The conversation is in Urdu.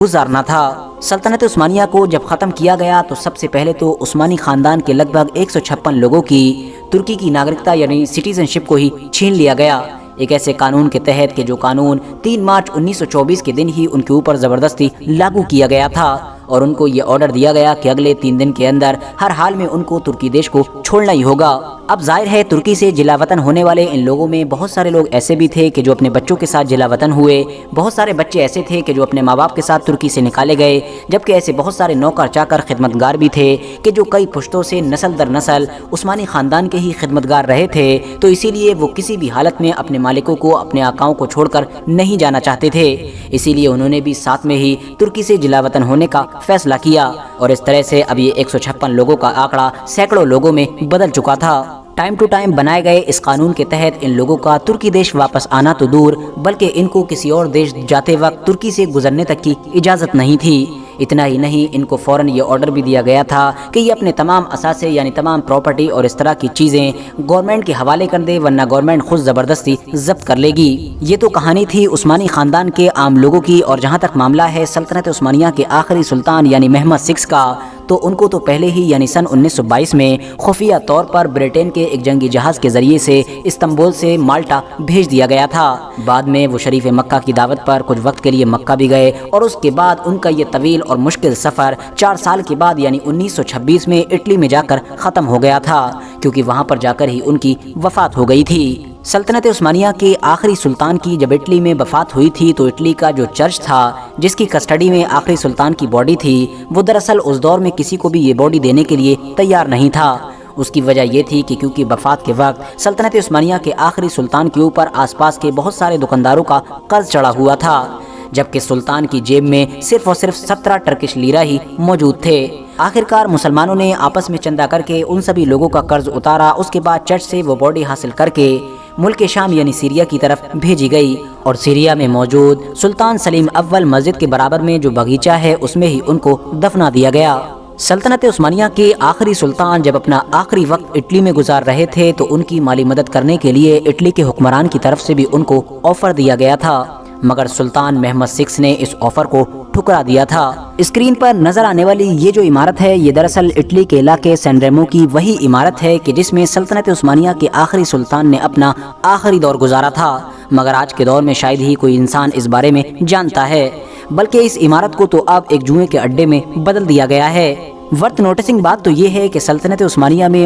گزارنا تھا۔ سلطنت عثمانیہ کو جب ختم کیا گیا تو سب سے پہلے تو عثمانی خاندان کے لگ بھگ 156 لوگوں کی ترکی کی ناگرکتا یعنی سٹیزن شپ کو ہی چھین لیا گیا، ایک ایسے قانون کے تحت کہ جو قانون 3 مارچ 1924 کے دن ہی ان کے اوپر زبردستی لاگو کیا گیا تھا، اور ان کو یہ آرڈر دیا گیا کہ اگلے 3 دن کے اندر ہر حال میں ان کو ترکی دیش کو چھوڑنا ہی ہوگا۔ اب ظاہر ہے ترکی سے جلا وطن ہونے والے ان لوگوں میں بہت سارے لوگ ایسے بھی تھے کہ جو اپنے بچوں کے ساتھ جلا وطن ہوئے، بہت سارے بچے ایسے تھے کہ جو اپنے ماں باپ کے ساتھ ترکی سے نکالے گئے، جبکہ ایسے بہت سارے نوکر چاکر خدمتگار بھی تھے کہ جو کئی پشتوں سے نسل در نسل عثمانی خاندان کے ہی خدمتگار رہے تھے، تو اسی لیے وہ کسی بھی حالت میں اپنے مالکوں کو، اپنے آقاؤں کو چھوڑ کر نہیں جانا چاہتے تھے، اسی لیے انہوں نے بھی ساتھ میں ہی ترکی سے جلا وطن ہونے کا فیصلہ کیا، اور اس طرح سے اب یہ 156 لوگوں کا آنکڑا سینکڑوں لوگوں میں بدل چکا تھا۔ ٹائم ٹو ٹائم بنائے گئے اس قانون کے تحت ان لوگوں کا ترکی دیش واپس آنا تو دور، بلکہ ان کو کسی اور دیش جاتے وقت ترکی سے گزرنے تک کی اجازت نہیں تھی۔ اتنا ہی نہیں، ان کو فوراً یہ آرڈر بھی دیا گیا تھا کہ یہ اپنے تمام اثاثے یعنی تمام پراپرٹی اور اس طرح کی چیزیں گورنمنٹ کے حوالے کر دے، ورنہ گورنمنٹ خود زبردستی ضبط کر لے گی۔ یہ تو کہانی تھی عثمانی خاندان کے عام لوگوں کی، اور جہاں تک معاملہ ہے سلطنت عثمانیہ کے آخری سلطان یعنی محمد 6 کا، تو ان کو تو پہلے ہی یعنی سن 1922 میں خفیہ طور پر برطانیہ کے ایک جنگی جہاز کے ذریعے سے استنبول سے مالٹا بھیج دیا گیا تھا۔ بعد میں وہ شریف مکہ کی دعوت پر کچھ وقت کے لیے مکہ بھی گئے، اور اس کے بعد ان کا یہ طویل اور مشکل سفر 4 سال کے بعد یعنی 1926 میں اٹلی میں جا کر ختم ہو گیا تھا، کیونکہ وہاں پر جا کر ہی ان کی وفات ہو گئی تھی۔ سلطنت عثمانیہ کے آخری سلطان کی جب اٹلی میں وفات ہوئی تھی تو اٹلی کا جو چرچ تھا جس کی کسٹڈی میں آخری سلطان کی باڈی تھی، وہ دراصل اس دور میں کسی کو بھی یہ باڈی دینے کے لیے تیار نہیں تھا۔ اس کی وجہ یہ تھی کہ کیونکہ وفات کے وقت سلطنت عثمانیہ کے آخری سلطان کے اوپر آس پاس کے بہت سارے دکانداروں کا قرض چڑھا ہوا تھا، جبکہ سلطان کی جیب میں صرف اور صرف 17 ٹرکش لیرہ ہی موجود تھے۔ آخرکار مسلمانوں نے آپس میں چندہ کر کے ان سبھی لوگوں کا قرض اتارا، اس کے بعد چرچ سے وہ باڈی حاصل کر کے ملک شام یعنی سیریا کی طرف بھیجی گئی، اور سیریا میں موجود سلطان سلیم اول مسجد کے برابر میں جو باغیچہ ہے اس میں ہی ان کو دفنا دیا گیا۔ سلطنت عثمانیہ کے آخری سلطان جب اپنا آخری وقت اٹلی میں گزار رہے تھے تو ان کی مالی مدد کرنے کے لیے اٹلی کے حکمران کی طرف سے بھی ان کو آفر دیا گیا تھا، مگر سلطان محمد 6 نے اس آفر کو ٹھکرا دیا تھا۔ اسکرین پر نظر آنے والی یہ جو عمارت ہے یہ دراصل اٹلی کے علاقے سین ریمو کی وہی عمارت ہے کہ جس میں سلطنت عثمانیہ کے آخری سلطان نے اپنا آخری دور گزارا تھا، مگر آج کے دور میں شاید ہی کوئی انسان اس بارے میں جانتا ہے، بلکہ اس عمارت کو تو اب ایک جوئے کے اڈے میں بدل دیا گیا ہے۔ ورتھ نوٹسنگ بات تو یہ ہے کہ سلطنت عثمانیہ میں